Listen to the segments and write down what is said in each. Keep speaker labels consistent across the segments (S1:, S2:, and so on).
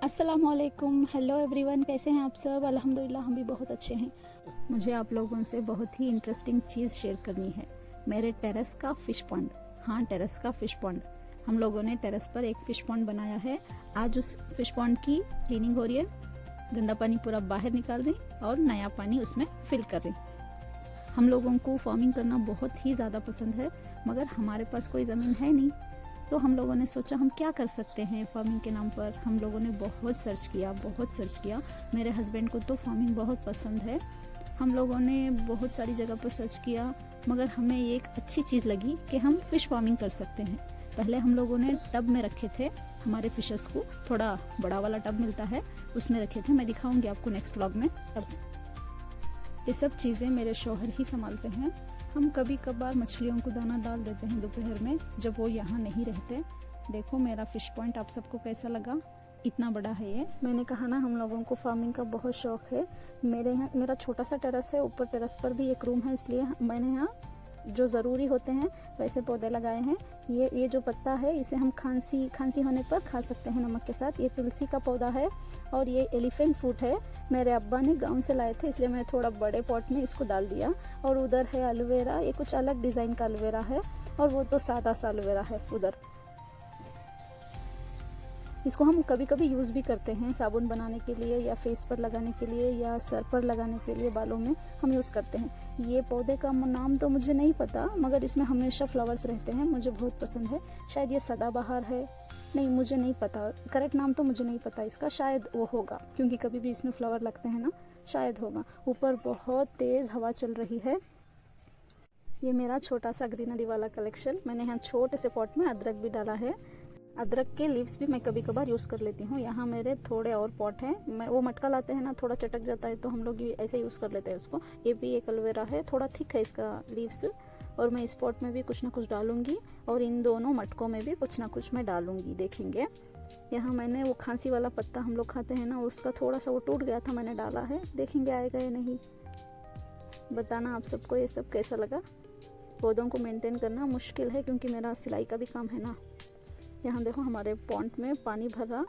S1: अस्सलामुअलैकुम, hello everyone, कैसे हैं आप सब। अल्हम्दुलिल्लाह हम भी बहुत अच्छे हैं। मुझे आप लोगों से बहुत ही इंटरेस्टिंग चीज़ शेयर करनी है, मेरे टेरेस का फ़िश पॉन्ड। हाँ, टेरेस का फ़िश पॉन्ड। हम लोगों ने टेरेस पर एक फ़िश पॉन्ड बनाया है। आज उस फ़िश पॉन्ड की क्लीनिंग हो रही है, गंदा पानी पूरा बाहर निकाल रही और नया पानी उसमें फिल कर रही। हम लोगों को फार्मिंग करना बहुत ही ज़्यादा पसंद है, मगर हमारे पास कोई ज़मीन है नहीं, तो हम लोगों ने सोचा हम क्या कर सकते हैं फार्मिंग के नाम पर। हम लोगों ने बहुत सर्च किया। मेरे हस्बैंड को तो फार्मिंग बहुत पसंद है। हम लोगों ने बहुत सारी जगह पर सर्च किया, मगर हमें ये एक अच्छी चीज़ लगी कि हम फ़िश फार्मिंग कर सकते हैं। पहले हम लोगों ने टब में रखे थे हमारे फिशेस को, थोड़ा बड़ा वाला टब मिलता है उसमें रखे थे। मैं दिखाऊंगी आपको नेक्स्ट व्लॉग में टब। ये सब चीज़ें मेरे शौहर ही संभालते हैं। हम कभी कभार मछलियों को दाना डाल देते हैं दोपहर में जब वो यहाँ नहीं रहते। देखो मेरा फ़िश पॉइंट आप सबको कैसा लगा, इतना बड़ा है ये। मैंने कहा ना हम लोगों को फार्मिंग का बहुत शौक है। मेरा छोटा सा टेरेस है, ऊपर टेरेस पर भी एक रूम है, इसलिए मैंने यहाँ जो ज़रूरी होते हैं वैसे पौधे लगाए हैं। ये जो पत्ता है इसे हम खांसी होने पर खा सकते हैं नमक के साथ। ये तुलसी का पौधा है और ये एलिफेंट फ्रूट है। मेरे अब्बा ने गांव से लाए थे, इसलिए मैं थोड़ा बड़े पॉट में इसको डाल दिया। और उधर है एलोवेरा, ये कुछ अलग डिज़ाइन का एलोवेरा है और वो तो सादा सा एलोवेरा है उधर। इसको हम कभी कभी यूज़ भी करते हैं साबुन बनाने के लिए या फेस पर लगाने के लिए या सर पर लगाने के लिए, बालों में हम यूज़ करते हैं। ये पौधे का नाम तो मुझे नहीं पता, मगर इसमें हमेशा फ्लावर्स रहते हैं, मुझे बहुत पसंद है। शायद ये सदाबहार है, नहीं मुझे नहीं पता, करेक्ट नाम तो मुझे नहीं पता इसका। शायद वो होगा क्योंकि कभी भी इसमें फ्लावर लगते हैं ना, शायद होगा। ऊपर बहुत तेज़ हवा चल रही है। ये मेरा छोटा सा ग्रीनरी वाला कलेक्शन। मैंने यहाँ छोटे से पॉट में अदरक भी डाला है। अदरक के लीव्स भी मैं कभी कभार यूज़ कर लेती हूँ। यहाँ मेरे थोड़े और पॉट हैं, मैं वो मटका लाते हैं ना, थोड़ा चटक जाता है तो हम लोग ये ऐसे यूज़ कर लेते हैं उसको। ये भी एक एलोवेरा है, थोड़ा थिक है इसका लीव्स। और मैं इस पॉट में भी कुछ ना कुछ डालूंगी और इन दोनों मटकों में भी कुछ ना कुछ मैं डालूंगी, देखेंगे। यहाँ मैंने वो खांसी वाला पत्ता हम लोग खाते हैं ना, उसका थोड़ा सा वो टूट गया था, मैंने डाला है, देखेंगे आएगा या नहीं। बताना आप सबको ये सब कैसा लगा। पौधों को मेंटेन करना मुश्किल है क्योंकि मेरा सिलाई का भी काम है ना। यहाँ देखो हमारे पॉन्ड में पानी भर रहा,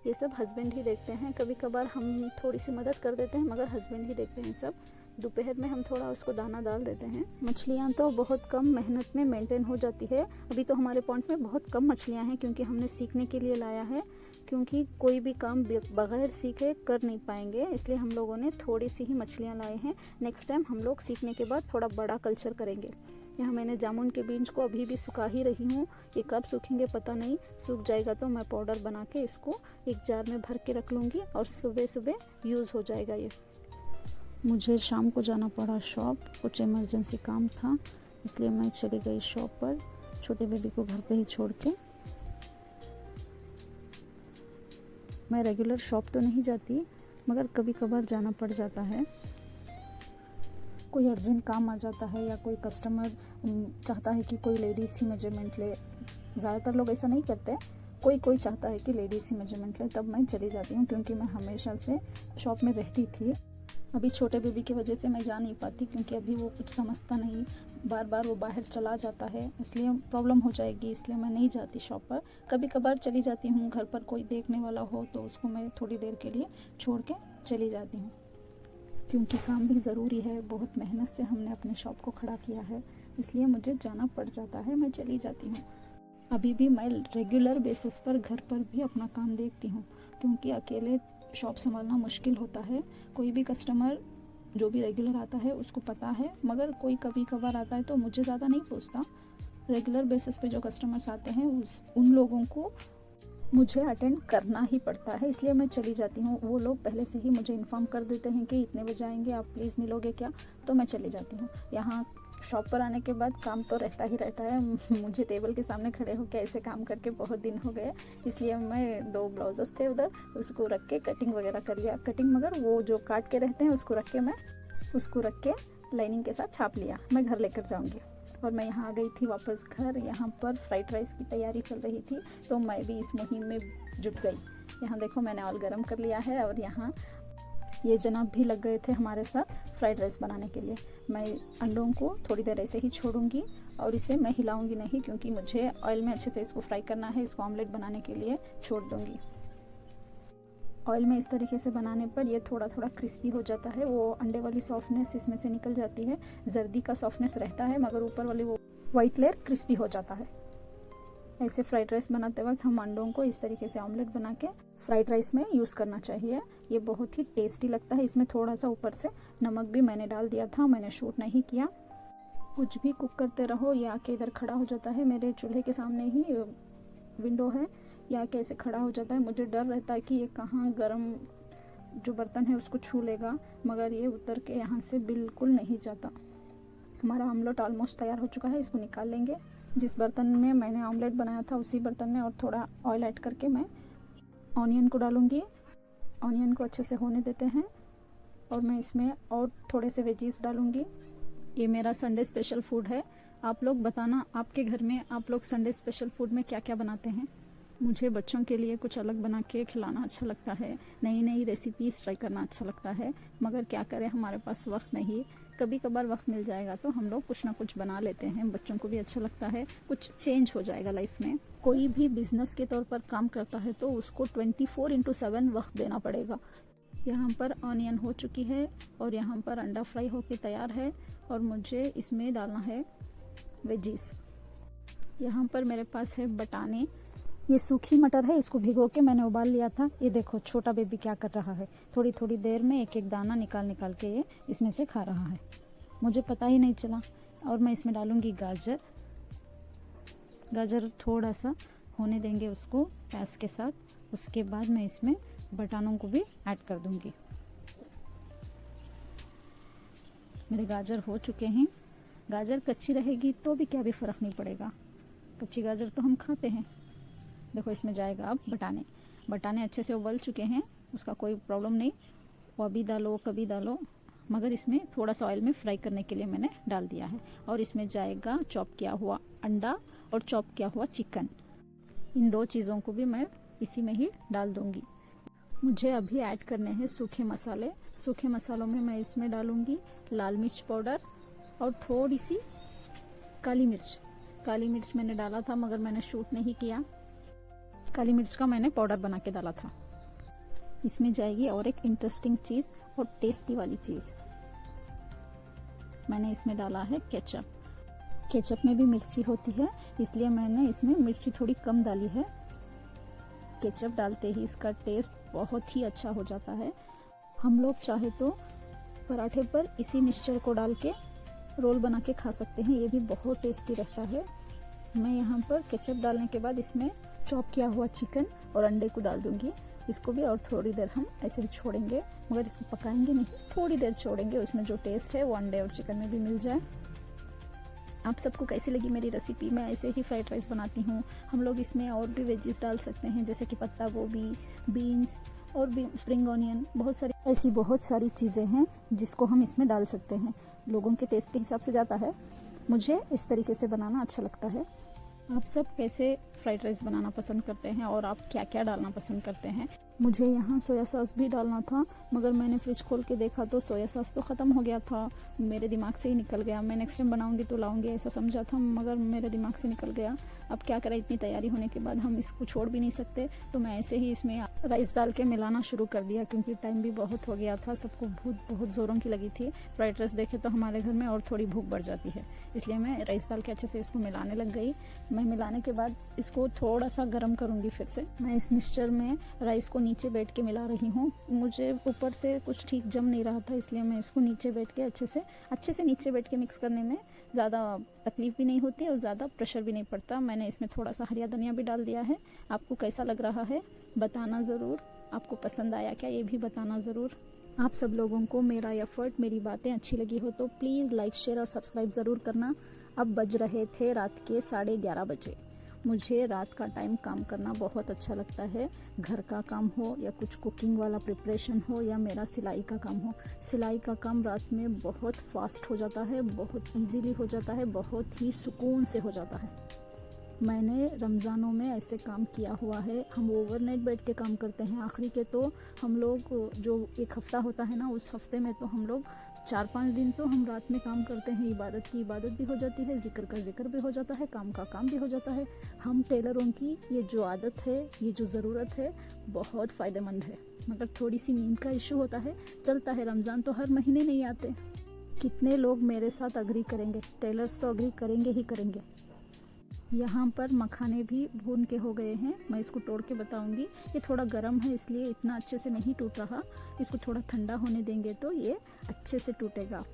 S1: ये सब हस्बैंड ही देखते हैं। कभी कभार हम थोड़ी सी मदद कर देते हैं, मगर हस्बैंड ही देखते हैं सब। दोपहर में हम थोड़ा उसको दाना डाल देते हैं। मछलियाँ तो बहुत कम मेहनत में मेंटेन हो जाती है। अभी तो हमारे पॉन्ड में बहुत कम मछलियाँ हैं क्योंकि हमने सीखने के लिए लाया है, क्योंकि कोई भी काम बगैर सीखे कर नहीं पाएंगे, इसलिए हम लोगों ने थोड़ी सी ही मछलियाँ लाए हैं। नेक्स्ट टाइम हम लोग सीखने के बाद थोड़ा बड़ा कल्चर करेंगे। यहाँ मैंने जामुन के बीज को अभी भी सुखा ही रही हूँ, ये कब सूखेंगे पता नहीं। सूख जाएगा तो मैं पाउडर बना के इसको एक जार में भर के रख लूँगी और सुबह सुबह यूज़ हो जाएगा ये। मुझे शाम को जाना पड़ा शॉप, कुछ इमरजेंसी काम था, इसलिए मैं चली गई शॉप पर छोटे बेबी को घर पे ही छोड़ के। मैं रेगुलर शॉप तो नहीं जाती, मगर कभी कभार जाना पड़ जाता है। कोई अर्जेंट काम आ जाता है या कोई कस्टमर चाहता है कि कोई लेडीज़ ही मेजरमेंट ले। ज़्यादातर लोग ऐसा नहीं करते, कोई चाहता है कि लेडीज़ ही मेजरमेंट ले, तब मैं चली जाती हूँ क्योंकि मैं हमेशा से शॉप में रहती थी। अभी छोटे बेबी की वजह से मैं जा नहीं पाती क्योंकि अभी वो कुछ समझता नहीं, बार बार वो बाहर चला जाता है, इसलिए प्रॉब्लम हो जाएगी, इसलिए मैं नहीं जाती शॉप पर। कभी कभार चली जाती हूँ, घर पर कोई देखने वाला हो तो उसको मैं थोड़ी देर के लिए छोड़ के चली जाती हूँ, क्योंकि काम भी ज़रूरी है। बहुत मेहनत से हमने अपने शॉप को खड़ा किया है, इसलिए मुझे जाना पड़ जाता है, मैं चली जाती हूँ। अभी भी मैं रेगुलर बेसिस पर घर पर भी अपना काम देखती हूँ क्योंकि अकेले शॉप संभालना मुश्किल होता है। कोई भी कस्टमर जो भी रेगुलर आता है उसको पता है, मगर कोई कभी कभार आता है तो मुझे ज़्यादा नहीं पूछता। रेगुलर बेसिस पे जो कस्टमर्स आते हैं उन लोगों को मुझे अटेंड करना ही पड़ता है, इसलिए मैं चली जाती हूँ। वो लोग पहले से ही मुझे इन्फॉर्म कर देते हैं कि इतने बजे आएंगे, आप प्लीज़ मिलोगे क्या, तो मैं चली जाती हूँ। यहाँ शॉप पर आने के बाद काम तो रहता ही रहता है। मुझे टेबल के सामने खड़े होकर ऐसे काम करके बहुत दिन हो गए, इसलिए मैं 2 ब्लाउजेस थे उधर, उसको रख के कटिंग वगैरह कर लिया। कटिंग मगर वो जो काट के रहते हैं उसको रख के लाइनिंग के साथ छाप लिया। मैं घर लेकर जाऊँगी। और मैं यहाँ आ गई थी वापस घर। यहाँ पर फ्राइड राइस की तैयारी चल रही थी तो मैं भी इस मुहिम में जुट गई। यहाँ देखो मैंने ऑयल गरम कर लिया है और यहाँ ये जनाब भी लग गए थे हमारे साथ फ्राइड राइस बनाने के लिए। मैं अंडों को थोड़ी देर ऐसे ही छोड़ूंगी और इसे मैं हिलाऊंगी नहीं क्योंकि मुझे ऑयल में अच्छे से इसको फ्राई करना है। इसको ऑमलेट बनाने के लिए छोड़ दूंगी। ऑयल में इस तरीके से बनाने पर ये थोड़ा थोड़ा क्रिस्पी हो जाता है, वो अंडे वाली सॉफ्टनेस इसमें से निकल जाती है। जर्दी का सॉफ्टनेस रहता है मगर ऊपर वाली वो वाइट लेयर क्रिस्पी हो जाता है। ऐसे फ्राइड राइस बनाते वक्त हम अंडों को इस तरीके से ऑमलेट बना के फ्राइड राइस में यूज़ करना चाहिए। ये बहुत ही टेस्टी लगता है। इसमें थोड़ा सा ऊपर से नमक भी मैंने डाल दिया था, मैंने शूट नहीं किया। कुछ भी कुक करते रहो, ये आके इधर खड़ा हो जाता है। मेरे चूल्हे के सामने ही विंडो है, या कैसे खड़ा हो जाता है। मुझे डर रहता है कि ये कहाँ गरम जो बर्तन है उसको छू लेगा, मगर ये उतर के यहाँ से बिल्कुल नहीं जाता। हमारा ऑमलेट ऑलमोस्ट तैयार हो चुका है, इसको निकाल लेंगे। जिस बर्तन में मैंने ऑमलेट बनाया था उसी बर्तन में और थोड़ा ऑयल ऐड करके मैं ऑनियन को डालूँगी। ऑनियन को अच्छे से होने देते हैं और मैं इसमें और थोड़े से वेजीज डालूँगी। ये मेरा संडे स्पेशल फूड है। आप लोग बताना आपके घर में आप लोग संडे स्पेशल फूड में क्या क्या बनाते हैं। मुझे बच्चों के लिए कुछ अलग बना के खिलाना अच्छा लगता है, नई नई रेसिपीज़ ट्राई करना अच्छा लगता है, मगर क्या करें हमारे पास वक्त नहीं। कभी कभार वक्त मिल जाएगा तो हम लोग कुछ ना कुछ बना लेते हैं, बच्चों को भी अच्छा लगता है, कुछ चेंज हो जाएगा लाइफ में। कोई भी बिजनेस के तौर पर काम करता है तो उसको 24/7 वक्त देना पड़ेगा। यहाँ पर ऑनियन हो चुकी है और यहाँ पर अंडा फ्राई होके तैयार है और मुझे इसमें डालना है वेजीज। यहाँ पर मेरे पास है बटाने, ये सूखी मटर है, इसको भिगो के मैंने उबाल लिया था। ये देखो छोटा बेबी क्या कर रहा है, थोड़ी थोड़ी देर में एक एक दाना निकाल निकाल के ये इसमें से खा रहा है, मुझे पता ही नहीं चला। और मैं इसमें डालूँगी गाजर। गाजर थोड़ा सा होने देंगे उसको प्याज के साथ। उसके बाद मैं इसमें बटानों को भी ऐड कर दूँगी। मेरे गाजर हो चुके हैं। गाजर कच्ची रहेगी तो भी क्या भी फ़र्क नहीं पड़ेगा, कच्ची गाजर तो हम खाते हैं। देखो इसमें जाएगा अब बटाने। बटाने अच्छे से उबल चुके हैं, उसका कोई प्रॉब्लम नहीं, वो अभी डालो कभी डालो, मगर इसमें थोड़ा सा ऑयल में फ्राई करने के लिए मैंने डाल दिया है। और इसमें जाएगा चॉप किया हुआ अंडा और चॉप किया हुआ चिकन। इन दो चीज़ों को भी मैं इसी में ही डाल दूँगी। मुझे अभी ऐड करने हैं सूखे मसाले। सूखे मसालों में मैं इसमें डालूँगी लाल मिर्च पाउडर और थोड़ी सी काली मिर्च। काली मिर्च मैंने डाला था मगर मैंने शूट नहीं किया, काली मिर्च का मैंने पाउडर बना के डाला था। इसमें जाएगी और एक इंटरेस्टिंग चीज़ और टेस्टी वाली चीज़, मैंने इसमें डाला है केचप। केचप में भी मिर्ची होती है, इसलिए मैंने इसमें मिर्ची थोड़ी कम डाली है। केचप डालते ही इसका टेस्ट बहुत ही अच्छा हो जाता है। हम लोग चाहे तो पराठे पर इसी मिक्सचर को डाल के रोल बना के खा सकते हैं, ये भी बहुत टेस्टी रहता है। मैं यहाँ पर केचप डालने के बाद इसमें चॉप किया हुआ चिकन और अंडे को डाल दूँगी। इसको भी और थोड़ी देर हम ऐसे ही छोड़ेंगे, मगर इसको पकाएंगे नहीं, थोड़ी देर छोड़ेंगे, उसमें जो टेस्ट है वो अंडे और चिकन में भी मिल जाए। आप सबको कैसी लगी मेरी रेसिपी? मैं ऐसे ही फ्राइड राइस बनाती हूँ। हम लोग इसमें और भी वेजीज डाल सकते हैं, जैसे कि पत्ता गोभी, बीन्स और भी स्प्रिंग ऑनियन, बहुत सारी चीज़ें हैं जिसको हम इसमें डाल सकते हैं। लोगों के टेस्ट के हिसाब से जाता है, मुझे इस तरीके से बनाना अच्छा लगता है। आप सब कैसे फ्राइड राइस बनाना पसंद करते हैं और आप क्या क्या डालना पसंद करते हैं? मुझे यहाँ सोया सॉस भी डालना था, मगर मैंने फ्रिज खोल के देखा तो सोया सॉस तो ख़त्म हो गया था, मेरे दिमाग से ही निकल गया। मैं नेक्स्ट टाइम बनाऊंगी तो लाऊंगी ऐसा समझा था, मगर मेरे दिमाग से निकल गया। अब क्या करें, इतनी तैयारी होने के बाद हम इसको छोड़ भी नहीं सकते, तो मैं ऐसे ही इसमें राइस डाल के मिलाना शुरू कर दिया, क्योंकि टाइम भी बहुत हो गया था, सबको भूख बहुत ज़ोरों की लगी थी। फ्राइड राइस देखे तो हमारे घर में और थोड़ी भूख बढ़ जाती है, इसलिए मैं राइस डाल के अच्छे से इसको मिलाने लग गई। मैं मिलाने के बाद इसको थोड़ा सा गर्म करूँगी फिर से। मैं इस मिक्सचर में राइस को नीचे बैठ के मिला रही हूँ, मुझे ऊपर से कुछ ठीक जम नहीं रहा था, इसलिए मैं इसको नीचे बैठ के अच्छे से नीचे बैठ के मिक्स करने में ज़्यादा तकलीफ़ भी नहीं होती और ज़्यादा प्रेशर भी नहीं पड़ता। मैंने इसमें थोड़ा सा हरिया धनिया भी डाल दिया है। आपको कैसा लग रहा है बताना ज़रूर, आपको पसंद आया क्या ये भी बताना ज़रूर। आप सब लोगों को मेरा एफर्ट, मेरी बातें अच्छी लगी हो तो प्लीज़ लाइक, शेयर और सब्सक्राइब ज़रूर करना। अब बज रहे थे रात के 11:30 बजे। मुझे रात का टाइम काम करना बहुत अच्छा लगता है, घर का काम हो या कुछ कुकिंग वाला प्रिपरेशन हो या मेरा सिलाई का काम हो। सिलाई का काम रात में बहुत फास्ट हो जाता है, बहुत इजीली हो जाता है, बहुत ही सुकून से हो जाता है। मैंने रमज़ानों में ऐसे काम किया हुआ है, हम ओवरनाइट बैठ के काम करते हैं। आखिरी के तो हम लोग जो एक हफ़्ता होता है ना, उस हफ्ते में तो हम लोग 4-5 दिन तो हम रात में काम करते हैं, इबादत की इबादत भी हो जाती है, जिक्र का जिक्र भी हो जाता है, काम का काम भी हो जाता है। हम टेलरों की ये जो आदत है, ये जो ज़रूरत है, बहुत फ़ायदेमंद है। मगर थोड़ी सी नींद का इशू होता है, चलता है। रमज़ान तो हर महीने नहीं आते। कितने लोग मेरे साथ अग्री करेंगे? टेलर्स तो अग्री करेंगे ही करेंगे। यहाँ पर मखाने भी भून के हो गए हैं, मैं इसको तोड़ के बताऊंगी। ये थोड़ा गर्म है इसलिए इतना अच्छे से नहीं टूट रहा, इसको थोड़ा ठंडा होने देंगे तो ये अच्छे से टूटेगा,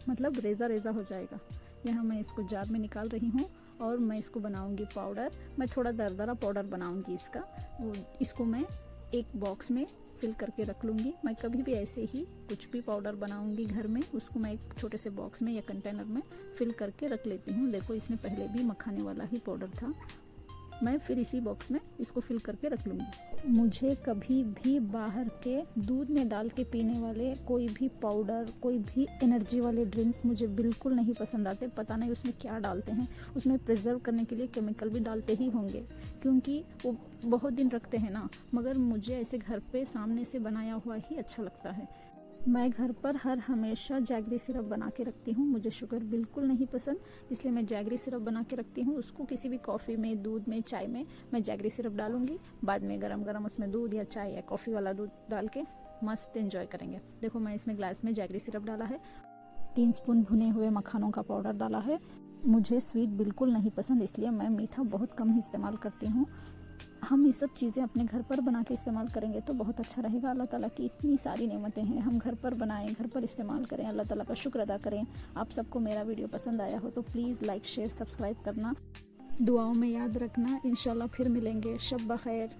S1: मतलब रेज़ा रेज़ा हो जाएगा। यहाँ मैं इसको जार में निकाल रही हूँ और मैं इसको बनाऊंगी पाउडर। मैं थोड़ा दरदरा पाउडर बनाऊंगी इसका। इसको मैं एक बॉक्स में फिल करके रख लूँगी। मैं कभी भी ऐसे ही कुछ भी पाउडर बनाऊंगी घर में, उसको मैं एक छोटे से बॉक्स में या कंटेनर में फिल करके रख लेती हूँ। देखो इसमें पहले भी मखाने वाला ही पाउडर था, मैं फिर इसी बॉक्स में इसको फिल करके रख लूँगी। मुझे कभी भी बाहर के दूध में डाल के पीने वाले कोई भी पाउडर, कोई भी एनर्जी वाले ड्रिंक मुझे बिल्कुल नहीं पसंद आते। पता नहीं उसमें क्या डालते हैं, उसमें प्रिजर्व करने के लिए केमिकल भी डालते ही होंगे, क्योंकि वो बहुत दिन रखते हैं ना। मगर मुझे ऐसे घर पे सामने से बनाया हुआ ही अच्छा लगता है। मैं घर पर हर हमेशा जैगरी सिरप बना के रखती हूँ। मुझे शुगर बिल्कुल नहीं पसंद, इसलिए मैं जैगरी सिरप बना के रखती हूँ। उसको किसी भी कॉफ़ी में, दूध में, चाय में मैं जैगरी सिरप डालूंगी। बाद में गरम गरम उसमें दूध या चाय या कॉफ़ी वाला दूध डाल के मस्त एंजॉय करेंगे। देखो मैं इसमें ग्लास में जैगरी सिरप डाला है, 3 स्पून भुने हुए मखानों का पाउडर डाला है। मुझे स्वीट बिल्कुल नहीं पसंद, इसलिए मैं मीठा बहुत कम ही इस्तेमाल करती हूँ। हम ये सब चीज़ें अपने घर पर बना के इस्तेमाल करेंगे तो बहुत अच्छा रहेगा। अल्लाह ताला की इतनी सारी नेमतें हैं, हम घर पर बनाएं, घर पर इस्तेमाल करें, अल्लाह ताला का शुक्र अदा करें। आप सबको मेरा वीडियो पसंद आया हो तो प्लीज़ लाइक, शेयर, सब्सक्राइब करना, दुआओं में याद रखना। इंशाल्लाह फिर मिलेंगे। शब बखैर।